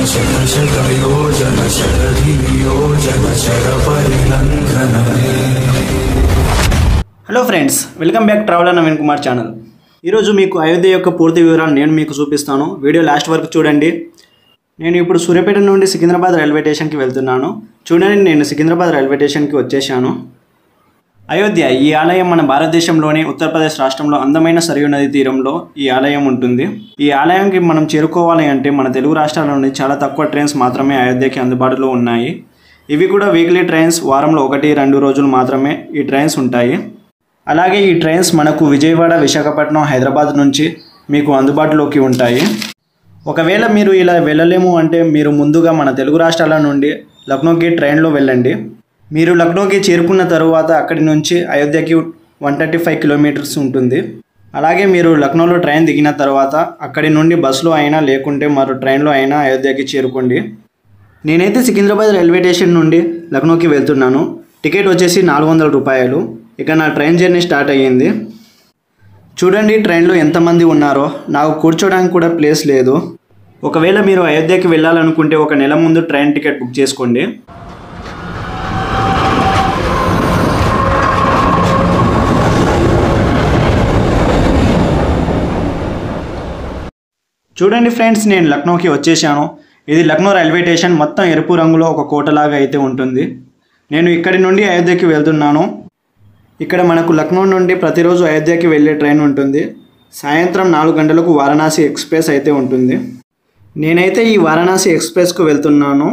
शतशतयोजन शतधियोजन शतपरिलङ्घनने। Hello friends, welcome back traveller Naveen Kumar channel. ఈరోజు మీకు అయోధ్య యొక్క పూర్తి వివరాలు నేను మీకు చూపిస్తాను. వీడియో లాస్ట్ వరకు చూడండి. నేను ఇప్పుడు సూర్యాపేట నుండి సికింద్రాబాద్ రైల్వే స్టేషన్కి వెళ్తున్నాను. చూడండి, నేను సికింద్రాబాద్ రైల్వే స్టేషన్కి వచ్చేసాను. అయోధ్య ఈ ఆలయం మన భారతదేశంలోని ఉత్తరప్రదేశ్ రాష్ట్రంలో అందమైన సరియు నది తీరంలో ఈ ఆలయం ఉంటుంది. ఈ ఆలయానికి మనం చేరుకోవాలి అంటే మన తెలుగు రాష్ట్రాల నుండి చాలా తక్కువ ట్రైన్స్ మాత్రమే అయోధ్యకి అందుబాటులో ఉన్నాయి. ఇవి కూడా వీక్లీ ట్రైన్స్, వారంలో 1-2 రోజులు మాత్రమే ఈ ట్రైన్స్ ఉంటాయి. అలాగే ఈ ట్రైన్స్ మనకు విజయవాడ, విశాఖపట్నం, హైదరాబాద్ నుంచి మీకు అందుబాటులోకి ఉంటాయి. ఒకవేళ మీరు ఇలా వెళ్ళలేము అంటే మీరు ముందుగా మన తెలుగు రాష్ట్రాల నుండి లక్నోకి ట్రైన్లో వెళ్ళండి. మీరు లక్నోకి చేరుకున్న తరువాత అక్కడి నుంచి అయోధ్యకి 135 కిలోమీటర్స్ ఉంటుంది. అలాగే మీరు లక్నోలో ట్రైన్ దిగిన తర్వాత అక్కడి నుండి బస్సులో అయినా లేకుంటే మరో ట్రైన్లో అయినా అయోధ్యకి చేరుకోండి. నేనైతే సికింద్రాబాద్ రైల్వే స్టేషన్ నుండి లక్నోకి వెళ్తున్నాను. టికెట్ వచ్చేసి 400 రూపాయలు. ఇక నా ట్రైన్ జర్నీ స్టార్ట్ అయ్యింది. చూడండి ట్రైన్లో ఎంతమంది ఉన్నారో. నాకు కూర్చోడానికి కూడా ప్లేస్ లేదు. ఒకవేళ మీరు అయోధ్యకి వెళ్ళాలనుకుంటే 1 నెల ముందు ట్రైన్ టికెట్ బుక్ చేసుకోండి. చూడండి ఫ్రెండ్స్, నేను లక్నోకి వచ్చేసాను. ఇది లక్నో రైల్వే స్టేషన్. మొత్తం ఎరుపు రంగులో ఒక కోటలాగా అయితే ఉంటుంది. నేను ఇక్కడి నుండి అయోధ్యకి వెళ్తున్నాను. ఇక్కడ మనకు లక్నో నుండి ప్రతిరోజు అయోధ్యకి వెళ్ళే ట్రైన్ ఉంటుంది. సాయంత్రం 4 గంటలకు వారణాసి ఎక్స్ప్రెస్ అయితే ఉంటుంది. నేనైతే ఈ వారణాసి ఎక్స్ప్రెస్కు వెళ్తున్నాను.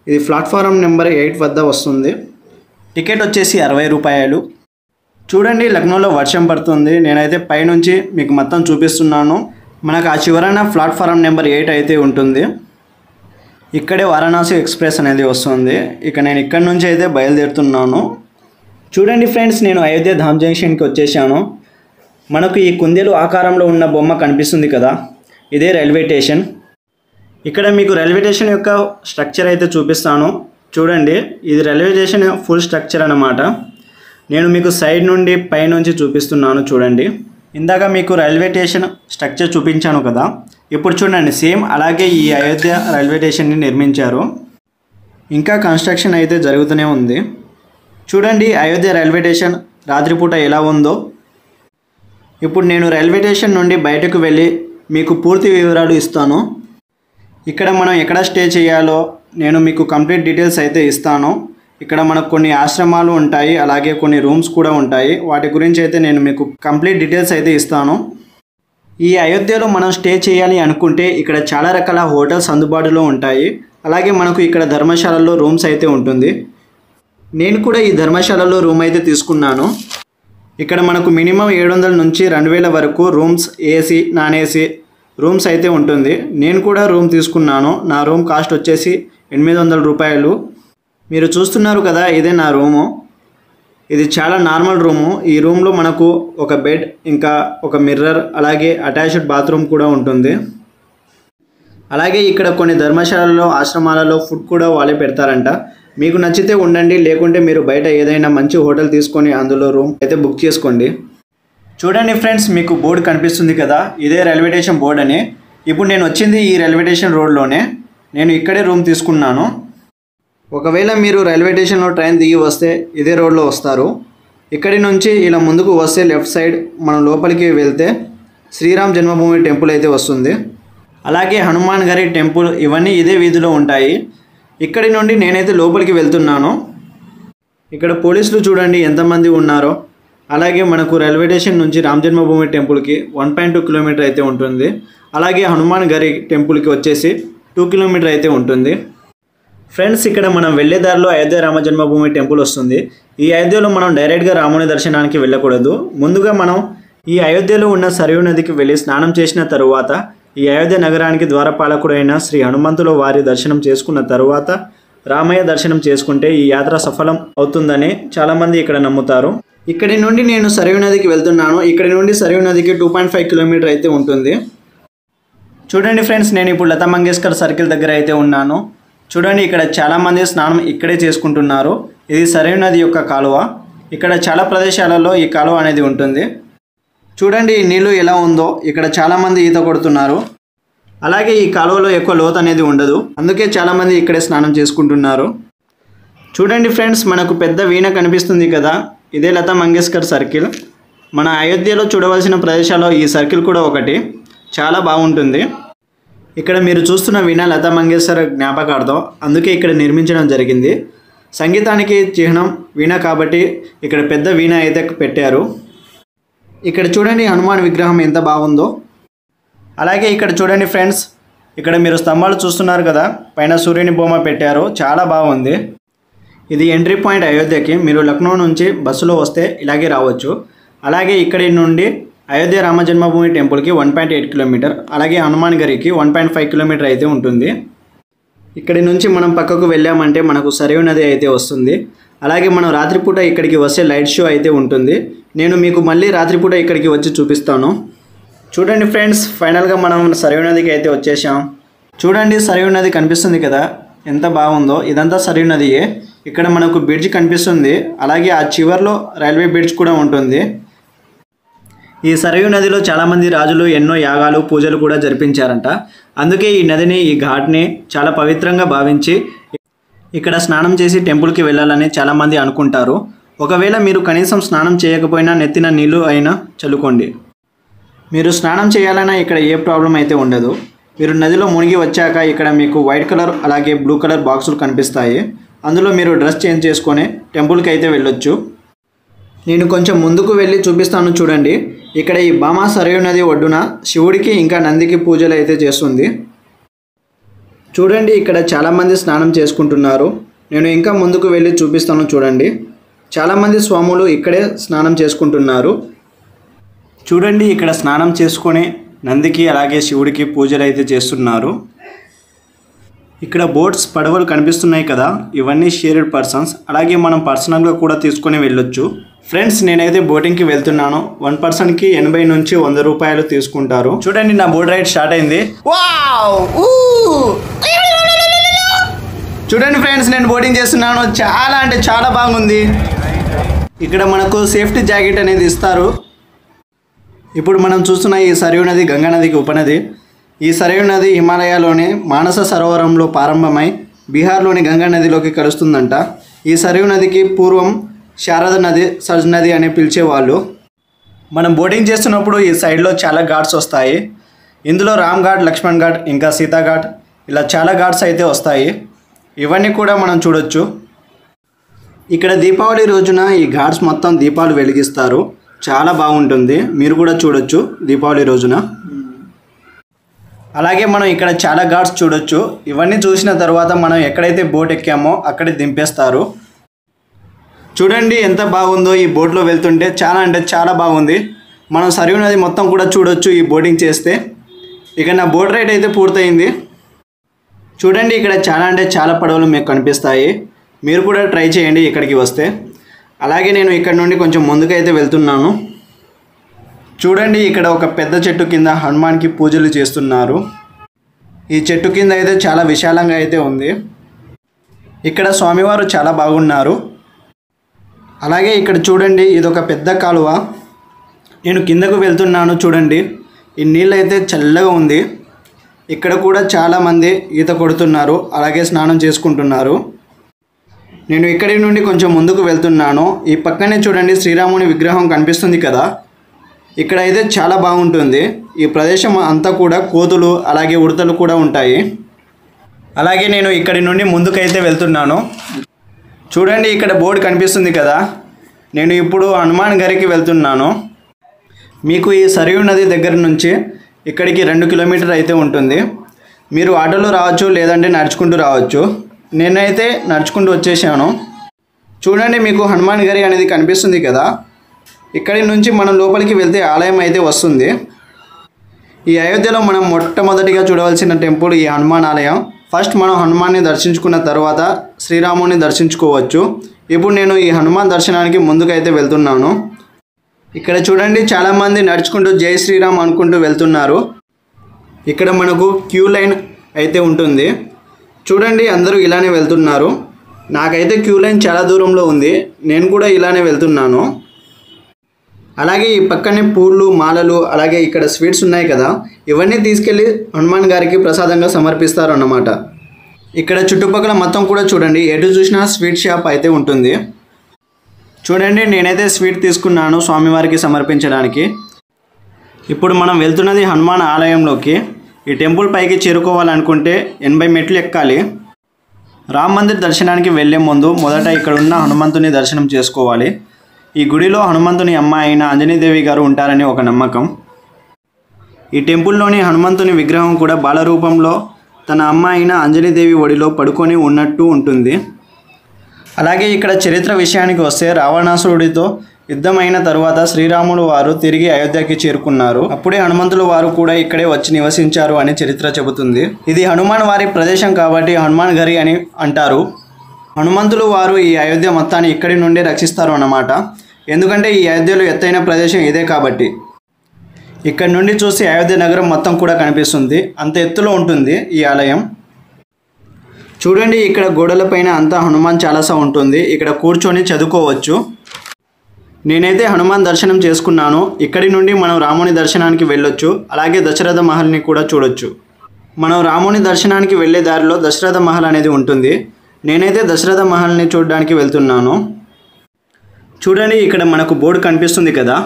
ఇది ప్లాట్ఫారం నెంబర్ 8 వద్ద వస్తుంది. టికెట్ వచ్చేసి 60 రూపాయలు. చూడండి, లక్నోలో వర్షం పడుతుంది. నేనైతే పైనుంచి మీకు మొత్తం చూపిస్తున్నాను. మనకు ఆ చివరన ప్లాట్ఫారం నెంబర్ 8 అయితే ఉంటుంది. ఇక్కడే వారణాసి ఎక్స్ప్రెస్ అనేది వస్తుంది. ఇక నేను ఇక్కడ నుంచి అయితే బయలుదేరుతున్నాను. చూడండి ఫ్రెండ్స్, నేను అయోధ్య ధామ్ జంక్షన్కి వచ్చేసాను. మనకు ఈ కుందేలు ఆకారంలో ఉన్న బొమ్మ కనిపిస్తుంది కదా, ఇదే రైల్వే స్టేషన్. ఇక్కడ మీకు రైల్వే స్టేషన్ యొక్క స్ట్రక్చర్ అయితే చూపిస్తాను. చూడండి, ఇది రైల్వే స్టేషన్ ఫుల్ స్ట్రక్చర్ అన్నమాట. నేను మీకు సైడ్ నుండి పైనుంచి చూపిస్తున్నాను. చూడండి, ఇందాక మీకు రైల్వే స్టేషన్ స్ట్రక్చర్ చూపించాను కదా, ఇప్పుడు చూడండి సేమ్ అలాగే ఈ అయోధ్య రైల్వే స్టేషన్ని నిర్మించారు. ఇంకా కన్స్ట్రక్షన్ అయితే జరుగుతూనే ఉంది. చూడండి అయోధ్య రైల్వే స్టేషన్ రాత్రిపూట ఎలా ఉందో. ఇప్పుడు నేను రైల్వే స్టేషన్ నుండి బయటకు వెళ్ళి మీకు పూర్తి వివరాలు ఇస్తాను. ఇక్కడ మనం ఎక్కడ స్టే చేయాలో నేను మీకు కంప్లీట్ డీటెయిల్స్ అయితే ఇస్తాను. ఇక్కడ మనకు కొన్ని ఆశ్రమాలు ఉంటాయి, అలాగే కొన్ని రూమ్స్ కూడా ఉంటాయి. వాటి గురించి అయితే నేను మీకు కంప్లీట్ డీటెయిల్స్ అయితే ఇస్తాను. ఈ అయోధ్యలో మనం స్టే చేయాలి అనుకుంటే ఇక్కడ చాలా రకాల హోటల్స్ అందుబాటులో ఉంటాయి. అలాగే మనకు ఇక్కడ ధర్మశాలలో రూమ్స్ అయితే ఉంటుంది. నేను కూడా ఈ ధర్మశాలలో రూమ్ అయితే తీసుకున్నాను. ఇక్కడ మనకు మినిమం 700 నుంచి 2000 వరకు rooms, AC, non AC rooms అయితే ఉంటుంది. నేను కూడా రూమ్ తీసుకున్నాను. నా రూమ్ కాస్ట్ వచ్చేసి 800 రూపాయలు. మీరు చూస్తున్నారు కదా, ఇదే నా రూము. ఇది చాలా నార్మల్ రూము. ఈ రూమ్లో మనకు ఒక బెడ్, ఇంకా ఒక మిర్రర్, అలాగే అటాచ్డ్ బాత్రూమ్ కూడా ఉంటుంది. అలాగే ఇక్కడ కొన్ని ధర్మశాలలో, ఆశ్రమాలలో ఫుడ్ కూడా వాళ్ళే పెడతారంట. మీకు నచ్చితే ఉండండి, లేకుంటే మీరు బయట ఏదైనా మంచి హోటల్ తీసుకొని అందులో రూమ్ అయితే బుక్ చేసుకోండి. చూడండి ఫ్రెండ్స్, మీకు బోర్డు కనిపిస్తుంది కదా, ఇదే రైల్వే స్టేషన్ బోర్డు అని. ఇప్పుడు నేను వచ్చింది ఈ రైల్వే స్టేషన్ రోడ్లోనే. నేను ఇక్కడే రూమ్ తీసుకున్నాను. ఒకవేళ మీరు రైల్వే స్టేషన్లో ట్రైన్ దిగి వస్తే ఇదే రోడ్లో వస్తారు. ఇక్కడి నుంచి ఇలా ముందుకు వస్తే లెఫ్ట్ సైడ్ మనం లోపలికి వెళ్తే శ్రీరామ్ జన్మభూమి టెంపుల్ అయితే వస్తుంది. అలాగే హనుమాన్ గారి టెంపుల్, ఇవన్నీ ఇదే వీధిలో ఉంటాయి. ఇక్కడి నుండి నేనైతే లోపలికి వెళ్తున్నాను. ఇక్కడ పోలీసులు చూడండి ఎంతమంది ఉన్నారో. అలాగే మనకు రైల్వే స్టేషన్ నుంచి రామ్ జన్మభూమి టెంపుల్కి 1.2 కిలోమీటర్ అయితే ఉంటుంది. అలాగే హనుమాన్ గారి టెంపుల్కి వచ్చేసి 2 కిలోమీటర్ అయితే ఉంటుంది. ఫ్రెండ్స్, ఇక్కడ మనం వెళ్ళే దారిలో అయోధ్య రామ జన్మభూమి టెంపుల్ వస్తుంది. ఈ అయోధ్యలో మనం డైరెక్ట్గా రాముని దర్శనానికి వెళ్ళకూడదు. ముందుగా మనం ఈ అయోధ్యలో ఉన్న సరియు నదికి వెళ్ళి స్నానం చేసిన తరువాత ఈ అయోధ్య నగరానికి ద్వారపాలకుడైన శ్రీ హనుమంతుల వారి దర్శనం చేసుకున్న తరువాత రామయ్య దర్శనం చేసుకుంటే ఈ యాత్ర సఫలం అవుతుందని చాలామంది ఇక్కడ నమ్ముతారు. ఇక్కడి నుండి నేను సరియు నదికి వెళ్తున్నాను. ఇక్కడి నుండి సరియు నదికి 2.5 కిలోమీటర్ అయితే ఉంటుంది. చూడండి ఫ్రెండ్స్, నేను ఇప్పుడు లతా మంగేష్కర్ సర్కిల్ దగ్గర అయితే ఉన్నాను. చూడండి, ఇక్కడ చాలామంది స్నానం ఇక్కడే చేసుకుంటున్నారు. ఇది సరియు నది యొక్క కాలువ. ఇక్కడ చాలా ప్రదేశాలలో ఈ కాలువ అనేది ఉంటుంది. చూడండి ఈ నీళ్ళు ఎలా ఉందో. ఇక్కడ చాలామంది ఈత కొడుతున్నారు. అలాగే ఈ కాలువలో ఎక్కువ లోతు అనేది ఉండదు, అందుకే చాలామంది ఇక్కడే స్నానం చేసుకుంటున్నారు. చూడండి ఫ్రెండ్స్, మనకు పెద్ద వీణ కనిపిస్తుంది కదా, ఇదే లతా మంగేష్కర్ సర్కిల్. మన అయోధ్యలో చూడవలసిన ప్రదేశాల్లో ఈ సర్కిల్ కూడా ఒకటి, చాలా బాగుంటుంది. ఇక్కడ మీరు చూస్తున్న వీణ లతా మంగేష్కర్ జ్ఞాపకార్థం, అందుకే ఇక్కడ నిర్మించడం జరిగింది. సంగీతానికి చిహ్నం వీణ కాబట్టి ఇక్కడ పెద్ద వీణ అయితే పెట్టారు. ఇక్కడ చూడండి హనుమాన్ విగ్రహం ఎంత బాగుందో. అలాగే ఇక్కడ చూడండి ఫ్రెండ్స్, ఇక్కడ మీరు స్తంభాలు చూస్తున్నారు కదా, పైన సూర్యుని బొమ్మ పెట్టారు, చాలా బాగుంది. ఇది ఎంట్రీ పాయింట్ అయోధ్యకి. మీరు లక్నో నుంచి బస్సులో వస్తే ఇలాగే రావచ్చు. అలాగే ఇక్కడి నుండి అయోధ్య రామ జన్మభూమి టెంపుల్కి 1.8 కిలోమీటర్, అలాగే హనుమాన్ గరికి 1.5 కిలోమీటర్ అయితే ఉంటుంది. ఇక్కడి నుంచి మనం పక్కకు వెళ్ళామంటే మనకు సరయూ నది అయితే వస్తుంది. అలాగే మనం రాత్రిపూట ఇక్కడికి వస్తే లైట్ షో అయితే ఉంటుంది. నేను మీకు మళ్ళీ రాత్రిపూట ఇక్కడికి వచ్చి చూపిస్తాను. చూడండి ఫ్రెండ్స్, ఫైనల్గా మనం సరయూ నదికి అయితే వచ్చేసాం. చూడండి సరయూ నది కనిపిస్తుంది కదా, ఎంత బాగుందో. ఇదంతా సరయూ నదియే. ఇక్కడ మనకు బ్రిడ్జ్ కనిపిస్తుంది, అలాగే ఆ చివర్లో రైల్వే బ్రిడ్జ్ కూడా ఉంటుంది. ఈ సరయూ నదిలో చాలామంది రాజులు ఎన్నో యాగాలు పూజలు కూడా జరిపించారంట. అందుకే ఈ నదిని, ఈ ఘాట్ని చాలా పవిత్రంగా భావించి ఇక్కడ స్నానం చేసి టెంపుల్కి వెళ్ళాలని చాలామంది అనుకుంటారు. ఒకవేళ మీరు కనీసం స్నానం చేయకపోయినా నెత్తిన నీళ్ళు అయినా చల్లుకోండి. మీరు స్నానం చేయాలన్నా ఇక్కడ ఏ ప్రాబ్లం అయితే ఉండదు. మీరు నదిలో మునిగి వచ్చాక ఇక్కడ మీకు వైట్ కలర్ అలాగే బ్లూ కలర్ బాక్సులు కనిపిస్తాయి. అందులో మీరు డ్రెస్ చేంజ్ చేసుకొని టెంపుల్కి అయితే వెళ్ళొచ్చు. నేను కొంచెం ముందుకు వెళ్ళి చూపిస్తాను. చూడండి, ఇక్కడ ఈ భామా సరయూ నది ఒడ్డున శివుడికి ఇంకా నందికి పూజలు అయితే చేస్తుంది. చూడండి, ఇక్కడ చాలామంది స్నానం చేసుకుంటున్నారు. నేను ఇంకా ముందుకు వెళ్ళి చూపిస్తాను. చూడండి, చాలామంది స్వాములు ఇక్కడే స్నానం చేసుకుంటున్నారు. చూడండి, ఇక్కడ స్నానం చేసుకొని నందికి అలాగే శివుడికి పూజలు అయితే చేస్తున్నారు. ఇక్కడ బోట్స్, పడవలు కనిపిస్తున్నాయి కదా, ఇవన్నీ షేర్డ్ పర్సన్స్. అలాగే మనం పర్సనల్గా కూడా తీసుకొని వెళ్ళొచ్చు. ఫ్రెండ్స్, నేనైతే బోటింగ్కి వెళ్తున్నాను. 1 పర్సన్కి 80 నుంచి 100 రూపాయలు తీసుకుంటారు. చూడండి, నా బోట్ రైడ్ స్టార్ట్ అయింది. చూడండి ఫ్రెండ్స్, నేను బోటింగ్ చేస్తున్నాను. చాలా అంటే చాలా బాగుంది. ఇక్కడ మనకు సేఫ్టీ జాకెట్ అనేది ఇస్తారు. ఇప్పుడు మనం చూస్తున్న ఈ సరయూ నది గంగా నదికి ఉపనది. ఈ సరయూ నది హిమాలయాలోని మానస సరోవరంలో ప్రారంభమై బీహార్లోని గంగా నదిలోకి కలుస్తుందంట. ఈ సరయూ నదికి పూర్వం శారద నది, సజ్ నది అని పిలిచేవాళ్ళు. మనం బోటింగ్ చేస్తున్నప్పుడు ఈ సైడ్లో చాలా ఘాట్స్ వస్తాయి. ఇందులో రామ్ ఘాట్, లక్ష్మణ్ ఘాట్, ఇంకా సీతా ఘాట్, ఇలా చాలా ఘాట్స్ అయితే వస్తాయి. ఇవన్నీ కూడా మనం చూడొచ్చు. ఇక్కడ దీపావళి రోజున ఈ ఘాట్స్ మొత్తం దీపాలు వెలిగిస్తారు. చాలా బాగుంటుంది, మీరు కూడా చూడొచ్చు దీపావళి రోజున. అలాగే మనం ఇక్కడ చాలా ఘాట్స్ చూడొచ్చు. ఇవన్నీ చూసిన తర్వాత మనం ఎక్కడైతే బోట్ ఎక్కామో అక్కడే దింపేస్తారు. చూడండి ఎంత బాగుందో ఈ బోట్లో వెళ్తుంటే, చాలా అంటే చాలా బాగుంది. మనం సరయూ నది మొత్తం కూడా చూడొచ్చు ఈ బోటింగ్ చేస్తే. ఇక నా బోట్ రైడ్ అయితే పూర్తయింది. చూడండి, ఇక్కడ చాలా అంటే చాలా పడవలు మీకు కనిపిస్తాయి. మీరు కూడా ట్రై చేయండి ఇక్కడికి వస్తే. అలాగే నేను ఇక్కడ నుండి కొంచెం ముందుకైతే వెళ్తున్నాను. చూడండి, ఇక్కడ ఒక పెద్ద చెట్టు కింద హనుమాన్కి పూజలు చేస్తున్నారు. ఈ చెట్టు కింద అయితే చాలా విశాలంగా అయితే ఉంది. ఇక్కడ స్వామివారు చాలా బాగున్నారు. అలాగే ఇక్కడ చూడండి, ఇదొక పెద్ద కాలువ. నేను కిందకు వెళ్తున్నాను. చూడండి, ఈ నీళ్ళు అయితే చల్లగా ఉంది. ఇక్కడ కూడా చాలామంది ఈత కొడుతున్నారు, అలాగే స్నానం చేసుకుంటున్నారు. నేను ఇక్కడి నుండి కొంచెం ముందుకు వెళ్తున్నాను. ఈ పక్కనే చూడండి శ్రీరాముని విగ్రహం కనిపిస్తుంది కదా, ఇక్కడ అయితే చాలా బాగుంటుంది. ఈ ప్రదేశం అంతా కూడా కోతులు అలాగే ఉడతలు కూడా ఉంటాయి. అలాగే నేను ఇక్కడి నుండి ముందుకైతే వెళ్తున్నాను. చూడండి, ఇక్కడ బోర్డు కనిపిస్తుంది కదా, నేను ఇప్పుడు హనుమాన్ గరికి వెళ్తున్నాను. మీకు ఈ సరయూ నది దగ్గర నుంచి ఇక్కడికి 2 కిలోమీటర్ అయితే ఉంటుంది. మీరు ఆటోలో రావచ్చు, లేదంటే నడుచుకుంటూ రావచ్చు. నేనైతే నడుచుకుంటూ వచ్చేసాను. చూడండి, మీకు హనుమాన్ గరి అనేది కనిపిస్తుంది కదా, ఇక్కడి నుంచి మనం లోపలికి వెళ్తే ఆలయం అయితే వస్తుంది. ఈ అయోధ్యలో మనం మొట్టమొదటిగా చూడవలసిన టెంపుల్ ఈ హనుమాన్ ఆలయం. ఫస్ట్ మనం హనుమాన్ని దర్శించుకున్న తర్వాత శ్రీరాముని దర్శించుకోవచ్చు. ఇప్పుడు నేను ఈ హనుమాన్ దర్శనానికి ముందుకైతే వెళ్తున్నాను. ఇక్కడ చూడండి, చాలామంది నడుచుకుంటూ జై శ్రీరామ్ అనుకుంటూ వెళ్తున్నారు. ఇక్కడ మనకు క్యూ లైన్ అయితే ఉంటుంది. చూడండి, అందరూ ఇలానే వెళ్తున్నారు. నాకైతే క్యూ లైన్ చాలా దూరంలో ఉంది, నేను కూడా ఇలానే వెళ్తున్నాను. అలాగే ఈ పక్కనే పూలు మాలలు అలాగే ఇక్కడ స్వీట్స్ ఉన్నాయి కదా, ఇవన్నీ తీసుకెళ్ళి హనుమాన్ గారికి ప్రసాదంగా సమర్పిస్తారు అన్నమాట. ఇక్కడ చుట్టుపక్కల మొత్తం కూడా చూడండి, ఎటు చూసినా స్వీట్ షాప్ అయితే ఉంటుంది. చూడండి, నేనైతే స్వీట్ తీసుకున్నాను స్వామివారికి సమర్పించడానికి. ఇప్పుడు మనం వెళ్తున్నది హనుమాన్ ఆలయంలోకి. ఈ టెంపుల్ పైకి చేరుకోవాలనుకుంటే 80 మెట్లు ఎక్కాలి. రామ్ మందిర్ దర్శనానికి వెళ్ళే ముందు మొదట ఇక్కడ ఉన్న హనుమంతుని దర్శనం చేసుకోవాలి. ఈ గుడిలో హనుమంతుని అమ్మ అయిన అంజనీదేవి గారు ఉంటారని ఒక నమ్మకం. ఈ టెంపుల్లోని హనుమంతుని విగ్రహం కూడా బాలరూపంలో తన అమ్మ అయిన అంజనీదేవి ఒడిలో పడుకొని ఉన్నట్టు ఉంటుంది. అలాగే ఇక్కడ చరిత్ర విషయానికి వస్తే, రావణాసురుడితో యుద్ధమైన తరువాత శ్రీరాములు వారు తిరిగి అయోధ్యకి చేరుకున్నారు. అప్పుడే హనుమంతుల వారు కూడా ఇక్కడే వచ్చి నివసించారు అని చరిత్ర చెబుతుంది. ఇది హనుమాన్ వారి ప్రదేశం కాబట్టి హనుమాన్ గరి అని అంటారు. హనుమంతులు వారు ఈ అయోధ్య మొత్తాన్ని ఇక్కడి నుండి రక్షిస్తారు అన్నమాట. ఎందుకంటే ఈ అయోధ్యలో ఎత్తైన ప్రదేశం ఇదే కాబట్టి. ఇక్కడ నుండి చూసి అయోధ్య నగరం మొత్తం కూడా కనిపిస్తుంది. అంత ఎత్తులో ఉంటుంది ఈ ఆలయం. చూడండి, ఇక్కడ గోడలపైన అంతా హనుమాన్ చాలీసా ఉంటుంది. ఇక్కడ కూర్చొని చదువుకోవచ్చు. నేనైతే హనుమాన్ దర్శనం చేసుకున్నాను. ఇక్కడి నుండి మనం రాముని దర్శనానికి వెళ్ళొచ్చు. అలాగే దశరథ మహల్ని కూడా చూడొచ్చు. మనం రాముని దర్శనానికి వెళ్ళే దారిలో దశరథ మహల్ అనేది ఉంటుంది. నేనైతే దశరథ మహల్ని చూడడానికి వెళ్తున్నాను. చూడండి, ఇక్కడ మనకు బోర్డు కనిపిస్తుంది కదా,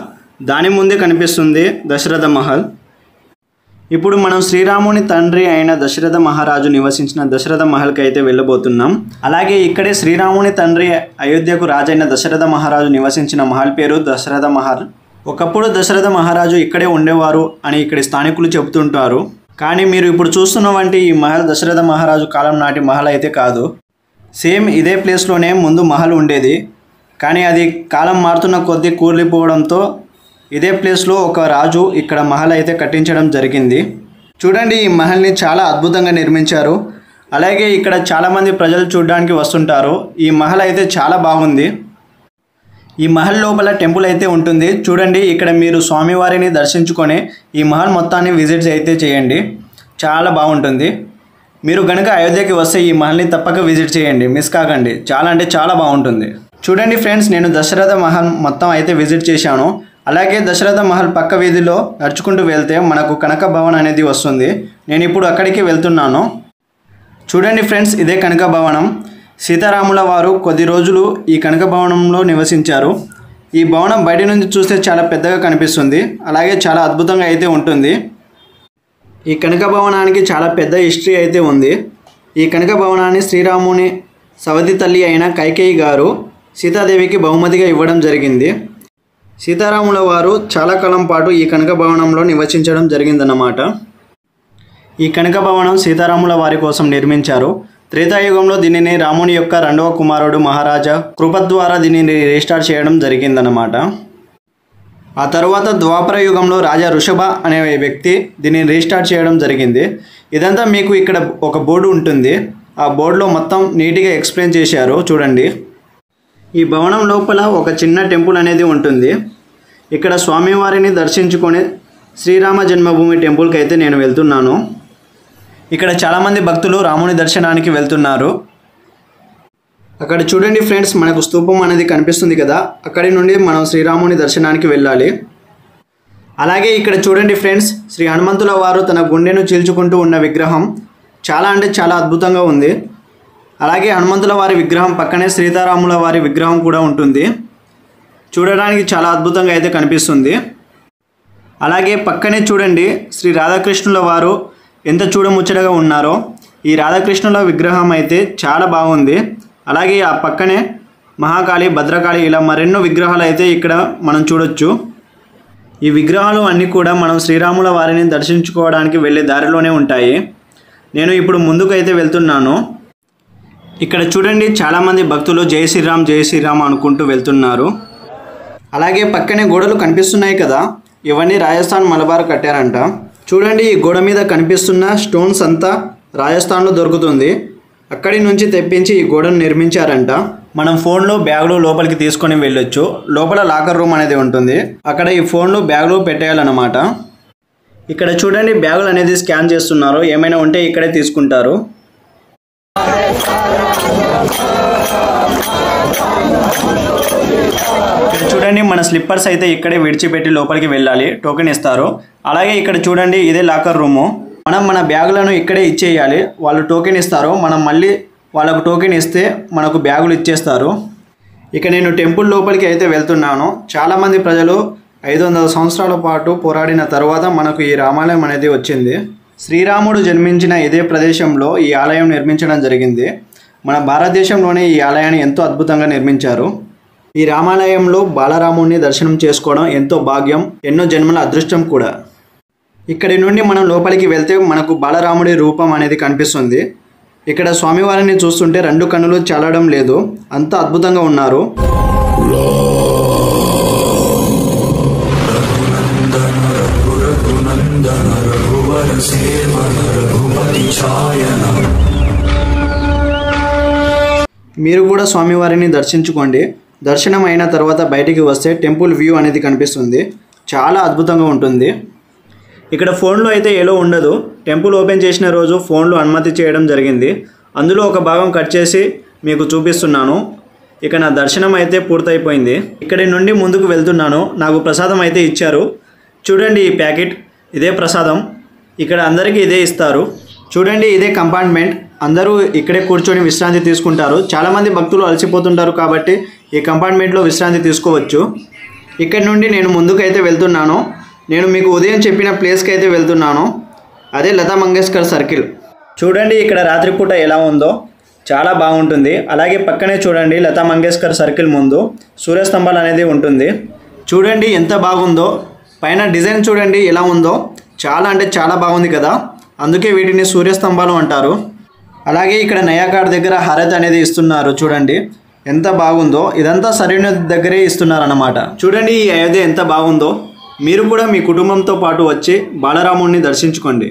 దాని ముందే కనిపిస్తుంది దశరథ మహల్. ఇప్పుడు మనం శ్రీరాముని తండ్రి అయిన దశరథ మహారాజు నివసించిన దశరథ మహల్కి అయితే వెళ్ళబోతున్నాం. అలాగే ఇక్కడే శ్రీరాముని తండ్రి అయోధ్యకు రాజైన దశరథ మహారాజు నివసించిన మహల్ పేరు దశరథ మహల్. ఒకప్పుడు దశరథ మహారాజు ఇక్కడే ఉండేవారు అని ఇక్కడి స్థానికులు చెబుతుంటారు. కానీ మీరు ఇప్పుడు చూస్తున్న వంటి ఈ మహల్ దశరథ మహారాజు కాలం నాటి మహల్ అయితే కాదు. సేమ్ ఇదే ప్లేస్లోనే ముందు మహల్ ఉండేది. కానీ అది కాలం మారుతున్న కొద్దీ కూలిపోవడంతో ఇదే ప్లేస్లో ఒక రాజు ఇక్కడ మహల్ అయితే కట్టించడం జరిగింది. చూడండి, ఈ మహల్ని చాలా అద్భుతంగా నిర్మించారు. అలాగే ఇక్కడ చాలామంది ప్రజలు చూడడానికి వస్తుంటారు. ఈ మహల్ అయితే చాలా బాగుంది. ఈ మహల్ లోపల టెంపుల్ అయితే ఉంటుంది. చూడండి, ఇక్కడ మీరు స్వామివారిని దర్శించుకొని ఈ మహల్ మొత్తాన్ని విజిట్ అయితే చేయండి. చాలా బాగుంటుంది. మీరు కనుక అయోధ్యకి వస్తే ఈ మహల్ని తప్పక విజిట్ చేయండి, మిస్ కాకండి. చాలా అంటే చాలా బాగుంటుంది. చూడండి ఫ్రెండ్స్, నేను దశరథ మహల్ మొత్తం అయితే విజిట్ చేశాను. అలాగే దశరథ మహల్ పక్క వీధిలో నడుచుకుంటూ వెళ్తే మనకు కనక భవన్ అనేది వస్తుంది. నేను ఇప్పుడు అక్కడికి వెళ్తున్నాను. చూడండి ఫ్రెండ్స్, ఇదే కనక భవనం. సీతారాముల వారు కొద్ది రోజులు ఈ కనక భవనంలో నివసించారు. ఈ భవనం బయట నుంచి చూస్తే చాలా పెద్దగా కనిపిస్తుంది. అలాగే చాలా అద్భుతంగా అయితే ఉంటుంది. ఈ కనక భవనానికి చాలా పెద్ద హిస్టరీ అయితే ఉంది. ఈ కనక భవనాన్ని శ్రీరాముని సవతి తల్లి అయిన కైకేయి గారు సీతాదేవికి బహుమతిగా ఇవ్వడం జరిగింది. సీతారాముల వారు చాలా కాలం పాటు ఈ కనక భవనంలో నివసించడం జరిగిందన్నమాట. ఈ కనక భవనం సీతారాముల వారి కోసం నిర్మించారు. త్రేతాయుగంలో దీనిని రాముని యొక్క రెండవ కుమారుడు మహారాజా కృప ద్వారా దీనిని రీస్టార్ట్ చేయడం జరిగిందన్నమాట. ఆ తర్వాత ద్వాపర యుగంలో రాజా ఋషభ అనే వ్యక్తి దీనిని రీస్టార్ట్ చేయడం జరిగింది. ఇదంతా మీకు ఇక్కడ ఒక బోర్డు ఉంటుంది. ఆ బోర్డులో మొత్తం నీట్గా ఎక్స్ప్లెయిన్ చేశారు. చూడండి, ఈ భవనం లోపల ఒక చిన్న టెంపుల్ అనేది ఉంటుంది. ఇక్కడ స్వామివారిని దర్శించుకొని శ్రీరామ జన్మభూమి టెంపుల్కి అయితే నేను వెళ్తున్నాను. ఇక్కడ చాలామంది భక్తులు రాముని దర్శనానికి వెళ్తున్నారు. అక్కడ చూడండి ఫ్రెండ్స్, మనకు స్తూపం అనేది కనిపిస్తుంది కదా, అక్కడి నుండి మనం శ్రీరాముని దర్శనానికి వెళ్ళాలి. అలాగే ఇక్కడ చూడండి ఫ్రెండ్స్, శ్రీ హనుమంతుల వారు తన గుండెను చీల్చుకుంటూ ఉన్న విగ్రహం చాలా అంటే చాలా అద్భుతంగా ఉంది. అలాగే హనుమంతుల వారి విగ్రహం పక్కనే సీతారాముల వారి విగ్రహం కూడా ఉంటుంది. చూడడానికి చాలా అద్భుతంగా అయితే కనిపిస్తుంది. అలాగే పక్కనే చూడండి, శ్రీ రాధాకృష్ణుల వారు ఎంత చూడముచ్చటగా ఉన్నారో. ఈ రాధాకృష్ణుల విగ్రహం అయితే చాలా బాగుంది. అలాగే ఆ పక్కనే మహాకాళి, భద్రకాళి ఇలా మరెన్నో విగ్రహాలు అయితే ఇక్కడ మనం చూడొచ్చు. ఈ విగ్రహాలు అన్నీ కూడా మనం శ్రీరాముల వారిని దర్శించుకోవడానికి వెళ్ళే దారిలోనే ఉంటాయి. నేను ఇప్పుడు ముందుకు అయితే వెళ్తున్నాను. ఇక్కడ చూడండి, చాలామంది భక్తులు జై శ్రీరామ్ జై శ్రీరామ్ అనుకుంటూ వెళ్తున్నారు. అలాగే పక్కనే గోడలు కనిపిస్తున్నాయి కదా, ఇవన్నీ రాజస్థాన్ మలబార్ కట్టారంట. చూడండి, ఈ గోడ మీద కనిపిస్తున్న స్టోన్స్ అంతా రాజస్థాన్లో దొరుకుతుంది. అక్కడి నుంచి తెప్పించి ఈ గోడను నిర్మించారంట. మనం ఫోన్లో బ్యాగులు లోపలికి తీసుకొని వెళ్ళొచ్చు. లోపల లాకర్ రూమ్ అనేది ఉంటుంది. అక్కడ ఈ ఫోన్లు బ్యాగులు పెట్టేయాలన్నమాట. ఇక్కడ చూడండి, బ్యాగులు అనేది స్కాన్ చేస్తున్నారు. ఏమైనా ఉంటే ఇక్కడే తీసుకుంటారు. ఇక్కడ చూడండి మన స్లిప్పర్స్ అయితే ఇక్కడే విడిచిపెట్టి లోపలికి వెళ్ళాలి, టోకెన్ ఇస్తారు. అలాగే ఇక్కడ చూడండి ఇదే లాకర్ రూము. మనం మన బ్యాగులను ఇక్కడే ఇచ్చేయాలి. వాళ్ళు టోకెన్ ఇస్తారు, మనం మళ్ళీ వాళ్ళకు టోకెన్ ఇస్తే మనకు బ్యాగులు ఇచ్చేస్తారు. ఇక నేను టెంపుల్ లోపలికి అయితే వెళ్తున్నాను. చాలామంది ప్రజలు 500 సంవత్సరాల పాటు పోరాడిన తర్వాత మనకు ఈ రామాలయం అనేది వచ్చింది. శ్రీరాముడు జన్మించిన ఇదే ప్రదేశంలో ఈ ఆలయం నిర్మించడం జరిగింది. మన భారతదేశంలోనే ఈ ఆలయాన్ని ఎంతో అద్భుతంగా నిర్మించారు. ఈ రామాలయంలో బాలరాముడిని దర్శనం చేసుకోవడం ఎంతో భాగ్యం, ఎన్నో జన్మల అదృష్టం కూడా. ఇక్కడి నుండి మనం లోపలికి వెళ్తే మనకు బాలరాముడి రూపం అనేది కనిపిస్తుంది. ఇక్కడ స్వామివారిని చూస్తుంటే 2 కన్నులు చాలడం లేదు, అంత అద్భుతంగా ఉన్నారు. మీరు కూడా స్వామివారిని దర్శించుకోండి. దర్శనం అయిన తర్వాత బయటికి వస్తే టెంపుల్ వ్యూ అనేది కనిపిస్తుంది, చాలా అద్భుతంగా ఉంటుంది. ఇక్కడ ఫోన్లో అయితే ఎలో ఉండదు. టెంపుల్ ఓపెన్ చేసిన రోజు ఫోన్లు అనుమతి చేయడం జరిగింది. అందులో ఒక భాగం కట్ చేసి మీకు చూపిస్తున్నాను. ఇక నా దర్శనం అయితే పూర్తయిపోయింది. ఇక్కడి నుండి ముందుకు వెళ్తున్నాను. నాకు ప్రసాదం అయితే ఇచ్చారు. చూడండి ఈ ప్యాకెట్, ఇదే ప్రసాదం. ఇక్కడ అందరికీ ఇదే ఇస్తారు. చూడండి ఇదే కంపార్ట్మెంట్. అందరూ ఇక్కడే కూర్చొని విశ్రాంతి తీసుకుంటారు. చాలామంది భక్తులు అలసిపోతుంటారు కాబట్టి ఈ కంపార్ట్మెంట్లో విశ్రాంతి తీసుకోవచ్చు. ఇక్కడి నుండి నేను ముందుకైతే వెళ్తున్నాను. నేను మీకు ఉదయం చెప్పిన ప్లేస్కి అయితే వెళ్తున్నాను. అదే లతా మంగేష్కర్ సర్కిల్. చూడండి ఇక్కడ రాత్రిపూట ఎలా ఉందో, చాలా బాగుంటుంది. అలాగే పక్కనే చూడండి లతా మంగేష్కర్ సర్కిల్ ముందు సూర్యస్తంభాలు అనేది ఉంటుంది. చూడండి ఎంత బాగుందో, పైన డిజైన్ చూడండి ఎలా ఉందో, చాలా అంటే చాలా బాగుంది కదా. అందుకే వీటిని సూర్యస్తంభాలు అంటారు. అలాగే ఇక్కడ నయాఘాట్ దగ్గర హారతి అనేది ఇస్తున్నారు. చూడండి ఎంత బాగుందో. ఇదంతా సరైన దగ్గరే ఇస్తున్నారు అన్నమాట. చూడండి ఈ అయోధ్య ఎంత బాగుందో. మీరు కూడా మీ కుటుంబంతో పాటు వచ్చి బాలరాముడిని దర్శించుకోండి.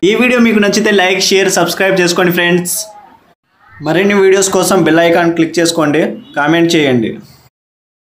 ఈ వీడియో మీకు నచ్చితే లైక్, షేర్, సబ్స్క్రైబ్ చేసుకోండి ఫ్రెండ్స్. మరిన్ని వీడియోస్ కోసం బెల్ ఐకాన్ క్లిక్ చేసుకోండి, కామెంట్ చేయండి.